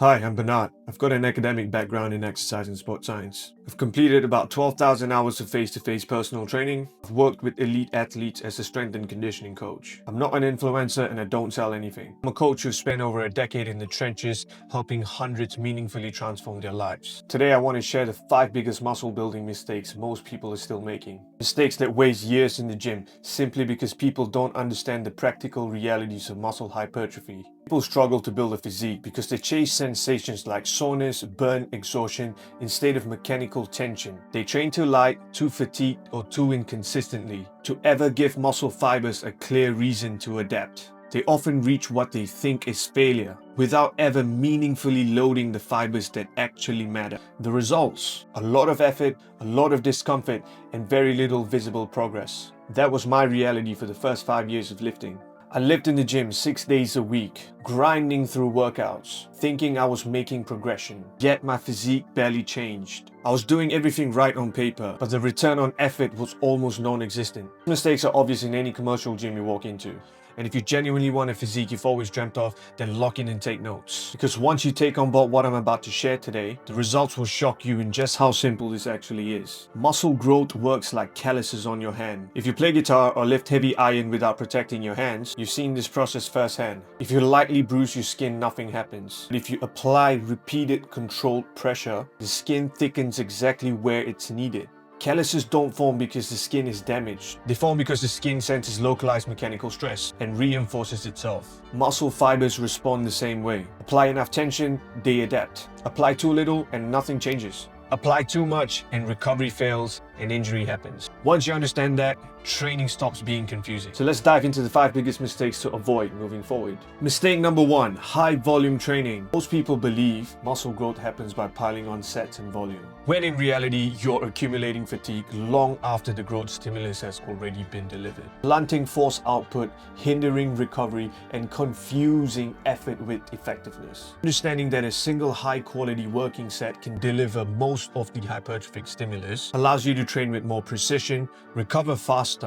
Hi, I'm Bernard. I've got an academic background in exercise and sport science. I've completed about 12,000 hours of face-to-face personal training. I've worked with elite athletes as a strength and conditioning coach. I'm not an influencer and I don't sell anything. I'm a coach who spent over a decade in the trenches, helping hundreds meaningfully transform their lives. Today, I want to share the 5 biggest muscle building mistakes most people are still making. Mistakes that waste years in the gym simply because people don't understand the practical realities of muscle hypertrophy. People struggle to build a physique because they chase sensations like soreness, burn, exhaustion instead of mechanical tension. They train too light, too fatigued, or too inconsistently to ever give muscle fibers a clear reason to adapt. They often reach what they think is failure without ever meaningfully loading the fibers that actually matter. The results: a lot of effort, a lot of discomfort, and very little visible progress. That was my reality for the first 5 years of lifting. I lived in the gym 6 days a week, grinding through workouts, thinking I was making progression. Yet my physique barely changed. I was doing everything right on paper, but the return on effort was almost non-existent. Mistakes are obvious in any commercial gym you walk into. And if you genuinely want a physique you've always dreamt of, then lock in and take notes. Because once you take on board what I'm about to share today, the results will shock you in just how simple this actually is. Muscle growth works like calluses on your hand. If you play guitar or lift heavy iron without protecting your hands, you've seen this process firsthand. If you lightly bruise your skin, nothing happens. But if you apply repeated controlled pressure, the skin thickens exactly where it's needed. Calluses don't form because the skin is damaged. They form because the skin senses localized mechanical stress and reinforces itself. Muscle fibers respond the same way. Apply enough tension, they adapt. Apply too little and nothing changes. Apply too much and recovery fails and injury happens. Once you understand that, training stops being confusing. So let's dive into the 5 biggest mistakes to avoid moving forward. Mistake number 1, high volume training. Most people believe muscle growth happens by piling on sets and volume, when in reality, you're accumulating fatigue long after the growth stimulus has already been delivered. Blunting force output, hindering recovery, and confusing effort with effectiveness. Understanding that a single high quality working set can deliver most of the hypertrophic stimulus allows you to train with more precision, recover faster,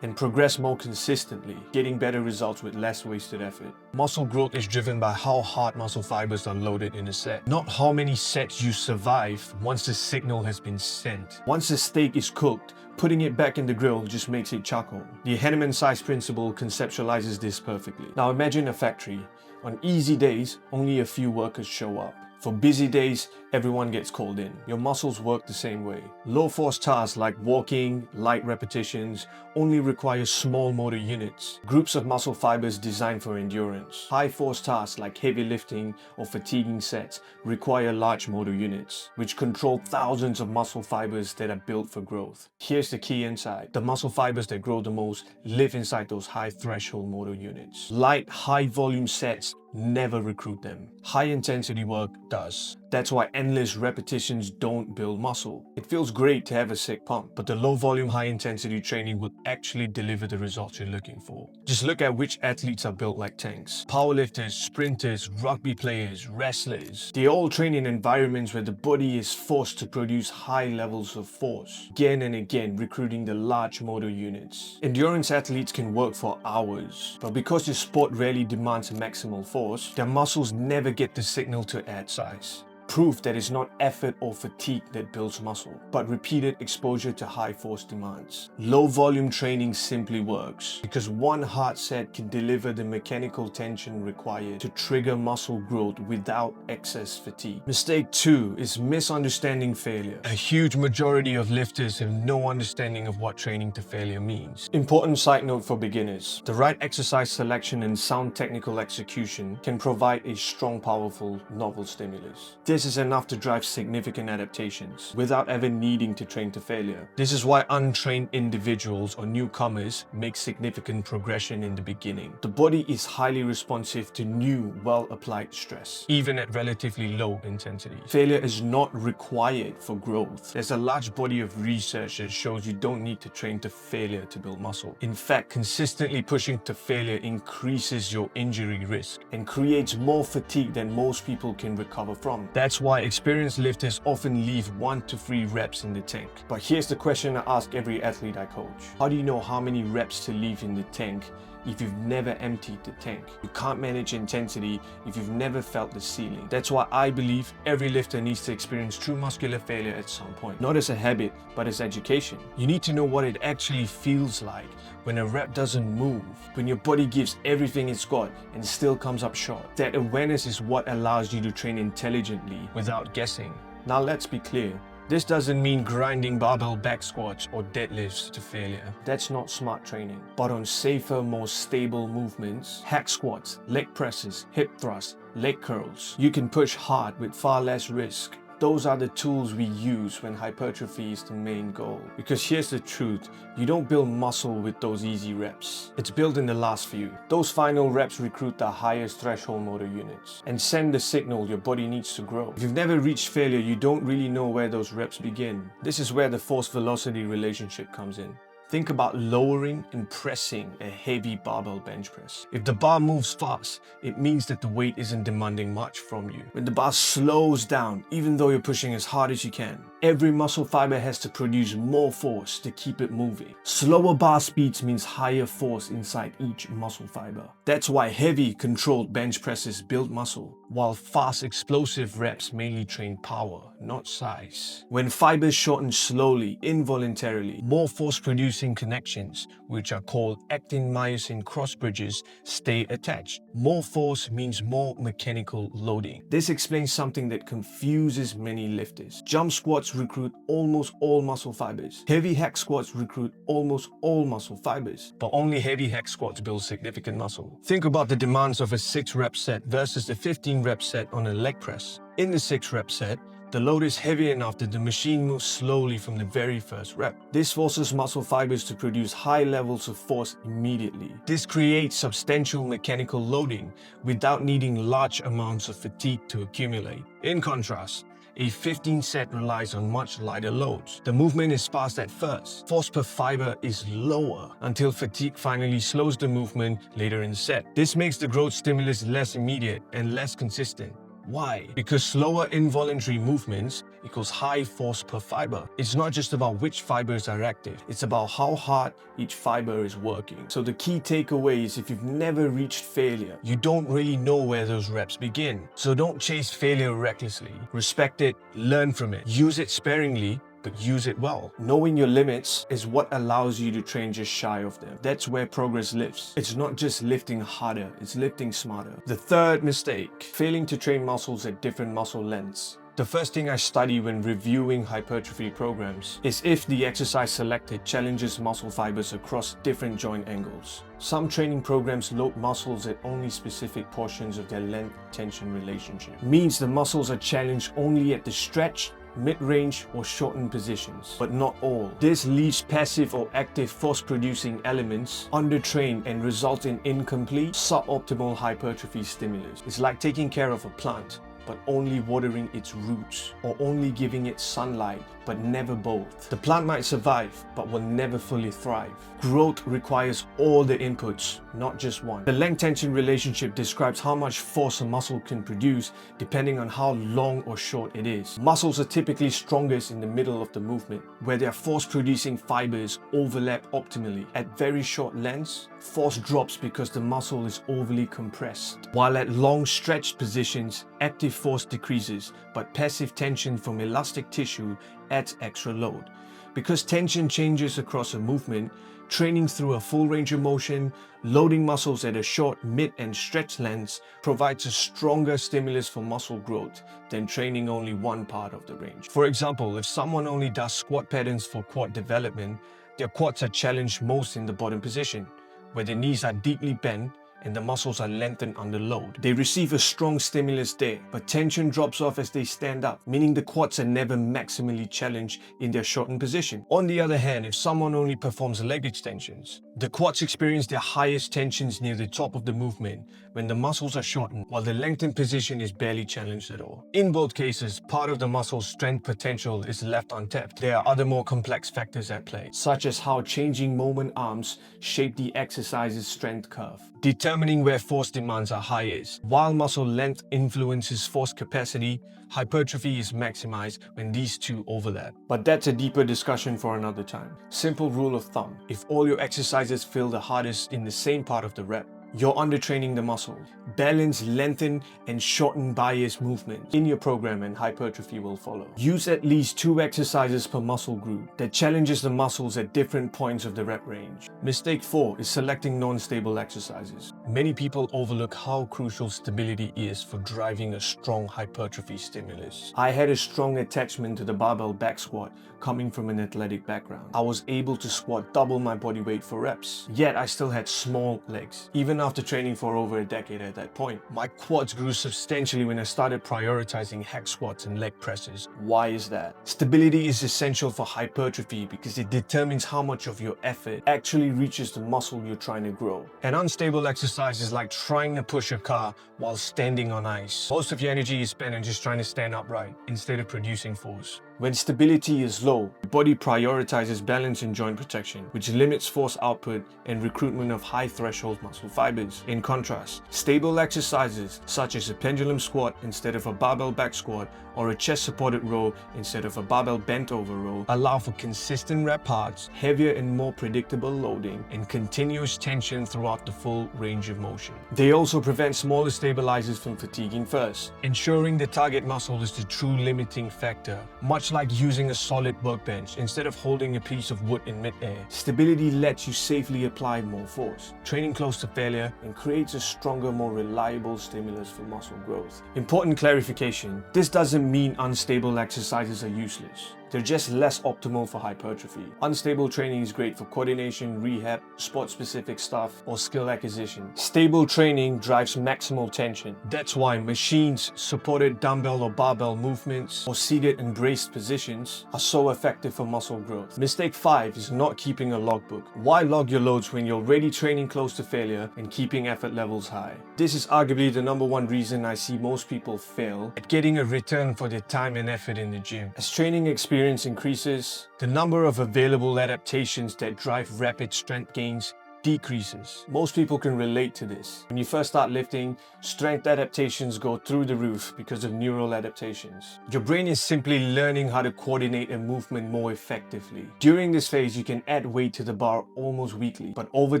and progress more consistently, getting better results with less wasted effort. Muscle growth is driven by how hard muscle fibers are loaded in a set, not how many sets you survive once the signal has been sent. Once the steak is cooked, putting it back in the grill just makes it charcoal. The Henneman size principle conceptualizes this perfectly. Now imagine a factory. On easy days, only a few workers show up. For busy days, everyone gets called in. Your muscles work the same way. Low force tasks like walking, light repetitions, only require small motor units, groups of muscle fibers designed for endurance. High force tasks like heavy lifting or fatiguing sets require large motor units, which control thousands of muscle fibers that are built for growth. Here's the key insight: the muscle fibers that grow the most live inside those high threshold motor units. Light, high volume sets never recruit them. High intensity work does. That's why endless repetitions don't build muscle. It feels great to have a sick pump, but the low volume, high intensity training will actually deliver the results you're looking for. Just look at which athletes are built like tanks. Powerlifters, sprinters, rugby players, wrestlers. They all train in environments where the body is forced to produce high levels of force, again and again, recruiting the large motor units. Endurance athletes can work for hours, but because the sport rarely demands maximal force, their muscles never get the signal to add size. Proof that it's not effort or fatigue that builds muscle, but repeated exposure to high force demands. Low volume training simply works because one hard set can deliver the mechanical tension required to trigger muscle growth without excess fatigue. Mistake 2 is misunderstanding failure. A huge majority of lifters have no understanding of what training to failure means. Important side note for beginners: the right exercise selection and sound technical execution can provide a strong, powerful, novel stimulus. This is enough to drive significant adaptations without ever needing to train to failure. This is why untrained individuals or newcomers make significant progression in the beginning. The body is highly responsive to new, well-applied stress, even at relatively low intensity. Failure is not required for growth. There's a large body of research that shows you don't need to train to failure to build muscle. In fact, consistently pushing to failure increases your injury risk and creates more fatigue than most people can recover from. That's why experienced lifters often leave 1 to 3 reps in the tank. But here's the question I ask every athlete I coach: how do you know how many reps to leave in the tank if you've never emptied the tank. You can't manage intensity if you've never felt the ceiling. That's why I believe every lifter needs to experience true muscular failure at some point. Not as a habit, but as education. You need to know what it actually feels like when a rep doesn't move, when your body gives everything it's got and still comes up short. That awareness is what allows you to train intelligently without guessing. Now let's be clear. This doesn't mean grinding barbell back squats or deadlifts to failure. That's not smart training. But on safer, more stable movements, hack squats, leg presses, hip thrusts, leg curls, you can push hard with far less risk. Those are the tools we use when hypertrophy is the main goal. Because here's the truth, you don't build muscle with those easy reps. It's built in the last few. Those final reps recruit the highest threshold motor units and send the signal your body needs to grow. If you've never reached failure, you don't really know where those reps begin. This is where the force-velocity relationship comes in. Think about lowering and pressing a heavy barbell bench press. If the bar moves fast, it means that the weight isn't demanding much from you. When the bar slows down, even though you're pushing as hard as you can, every muscle fiber has to produce more force to keep it moving. Slower bar speeds means higher force inside each muscle fiber. That's why heavy, controlled bench presses build muscle, while fast, explosive reps mainly train power, not size. When fibers shorten slowly, involuntarily, more force-producing connections, which are called actin-myosin cross-bridges, stay attached. More force means more mechanical loading. This explains something that confuses many lifters. Jump squats recruit almost all muscle fibers. Heavy hack squats recruit almost all muscle fibers, but only heavy hack squats build significant muscle. Think about the demands of a 6-rep set versus the 15-rep set on a leg press. In the 6-rep set, the load is heavy enough that the machine moves slowly from the very first rep. This forces muscle fibers to produce high levels of force immediately. This creates substantial mechanical loading without needing large amounts of fatigue to accumulate. In contrast, a 15 set relies on much lighter loads. The movement is fast at first. Force per fiber is lower until fatigue finally slows the movement later in the set. This makes the growth stimulus less immediate and less consistent. Why? Because slower involuntary movements equals high force per fiber. It's not just about which fibers are active, it's about how hard each fiber is working. So the key takeaway is if you've never reached failure, you don't really know where those reps begin. So don't chase failure recklessly. Respect it, learn from it, use it sparingly, but use it well. Knowing your limits is what allows you to train just shy of them. That's where progress lives. It's not just lifting harder, it's lifting smarter. The third mistake, failing to train muscles at different muscle lengths. The first thing I study when reviewing hypertrophy programs is if the exercise selected challenges muscle fibers across different joint angles. Some training programs load muscles at only specific portions of their length-tension relationship. Means the muscles are challenged only at the stretch, mid-range or shortened positions, but not all. This leaves passive or active force-producing elements undertrained and results in incomplete, suboptimal hypertrophy stimulus. It's like taking care of a plant, but only watering its roots, or only giving it sunlight, but never both. The plant might survive, but will never fully thrive. Growth requires all the inputs, not just one. The length-tension relationship describes how much force a muscle can produce depending on how long or short it is. Muscles are typically strongest in the middle of the movement, where their force-producing fibers overlap optimally. At very short lengths, force drops because the muscle is overly compressed. While at long stretched positions, active force decreases, but passive tension from elastic tissue adds extra load. Because tension changes across a movement, training through a full range of motion, loading muscles at a short, mid, and stretch lengths provides a stronger stimulus for muscle growth than training only one part of the range. For example, if someone only does squat patterns for quad development, their quads are challenged most in the bottom position, where the knees are deeply bent and the muscles are lengthened under load. They receive a strong stimulus there, but tension drops off as they stand up, meaning the quads are never maximally challenged in their shortened position. On the other hand, if someone only performs leg extensions, the quads experience their highest tensions near the top of the movement when the muscles are shortened, while the lengthened position is barely challenged at all. In both cases, part of the muscle's strength potential is left untapped. There are other more complex factors at play, such as how changing moment arms shape the exercise's strength curve. determining where force demands are highest. While muscle length influences force capacity, hypertrophy is maximized when these two overlap. But that's a deeper discussion for another time. Simple rule of thumb: if all your exercises feel the hardest in the same part of the rep, you're undertraining the muscle. Balance, lengthen, and shorten bias movements in your program and hypertrophy will follow. Use at least 2 exercises per muscle group that challenges the muscles at different points of the rep range. Mistake 4 is selecting non-stable exercises. Many people overlook how crucial stability is for driving a strong hypertrophy stimulus. I had a strong attachment to the barbell back squat coming from an athletic background. I was able to squat double my body weight for reps, yet I still had small legs. Even after training for over a decade at that point, my quads grew substantially when I started prioritizing hack squats and leg presses. Why is that? Stability is essential for hypertrophy because it determines how much of your effort actually reaches the muscle you're trying to grow. An unstable exercise is like trying to push a car while standing on ice. Most of your energy is spent on just trying to stand upright instead of producing force. When stability is low, the body prioritizes balance and joint protection, which limits force output and recruitment of high-threshold muscle fibers. In contrast, stable exercises such as a pendulum squat instead of a barbell back squat or a chest-supported row instead of a barbell bent-over row allow for consistent rep parts, heavier and more predictable loading, and continuous tension throughout the full range of motion. They also prevent smaller stabilizers from fatiguing first, ensuring the target muscle is the true limiting factor. Much like using a solid workbench instead of holding a piece of wood in midair, stability lets you safely apply more force, training close to failure, and creates a stronger, more reliable stimulus for muscle growth. Important clarification: this doesn't mean unstable exercises are useless. They're just less optimal for hypertrophy. Unstable training is great for coordination, rehab, sport-specific stuff, or skill acquisition. Stable training drives maximal tension. That's why machines, supported dumbbell or barbell movements, or seated and braced positions are so effective for muscle growth. Mistake 5 is not keeping a logbook. Why log your loads when you're already training close to failure and keeping effort levels high? This is arguably the #1 reason I see most people fail at getting a return for their time and effort in the gym. As training experience increases, the number of available adaptations that drive rapid strength gains decreases. Most people can relate to this. When you first start lifting, strength adaptations go through the roof because of neural adaptations. Your brain is simply learning how to coordinate a movement more effectively. During this phase, you can add weight to the bar almost weekly, but over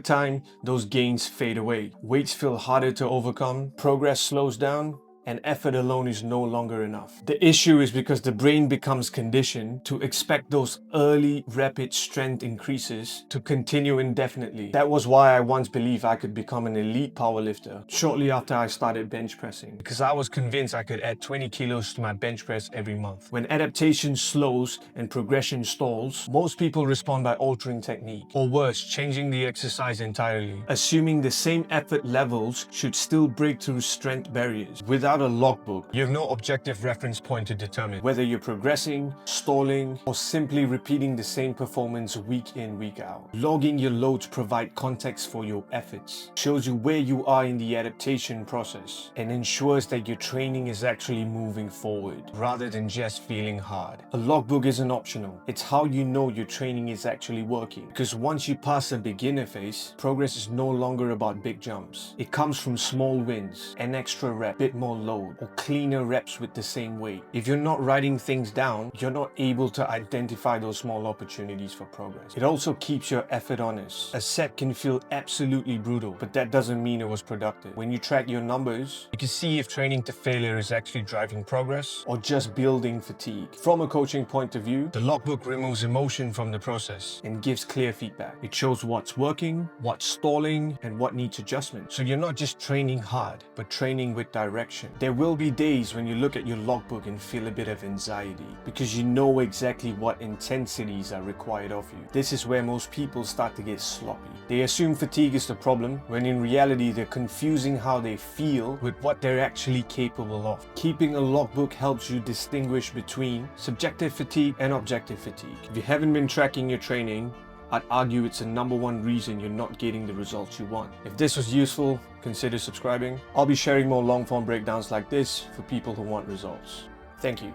time, those gains fade away. Weights feel harder to overcome, progress slows down, and effort alone is no longer enough. The issue is because the brain becomes conditioned to expect those early rapid strength increases to continue indefinitely. That was why I once believed I could become an elite powerlifter shortly after I started bench pressing, because I was convinced I could add 20 kilos to my bench press every month. When adaptation slows and progression stalls, most people respond by altering technique, or worse, changing the exercise entirely, assuming the same effort levels should still break through strength barriers. Without a logbook, you have no objective reference point to determine whether you're progressing, stalling, or simply repeating the same performance week in, week out. Logging your loads provide context for your efforts, shows you where you are in the adaptation process, and ensures that your training is actually moving forward rather than just feeling hard. A logbook isn't optional. It's how you know your training is actually working. Because once you pass the beginner phase, progress is no longer about big jumps. It comes from small wins, an extra rep, bit more load, or cleaner reps with the same weight. If you're not writing things down, you're not able to identify those small opportunities for progress. It also keeps your effort honest. A set can feel absolutely brutal, but that doesn't mean it was productive. When you track your numbers, you can see if training to failure is actually driving progress or just building fatigue. From a coaching point of view, the logbook removes emotion from the process and gives clear feedback. It shows what's working, what's stalling, and what needs adjustment. So you're not just training hard, but training with direction. There will be days when you look at your logbook and feel a bit of anxiety because you know exactly what intensities are required of you. This is where most people start to get sloppy. They assume fatigue is the problem, when in reality they're confusing how they feel with what they're actually capable of. Keeping a logbook helps you distinguish between subjective fatigue and objective fatigue. If you haven't been tracking your training, I'd argue it's the #1 reason you're not getting the results you want. If this was useful, consider subscribing. I'll be sharing more long-form breakdowns like this for people who want results. Thank you.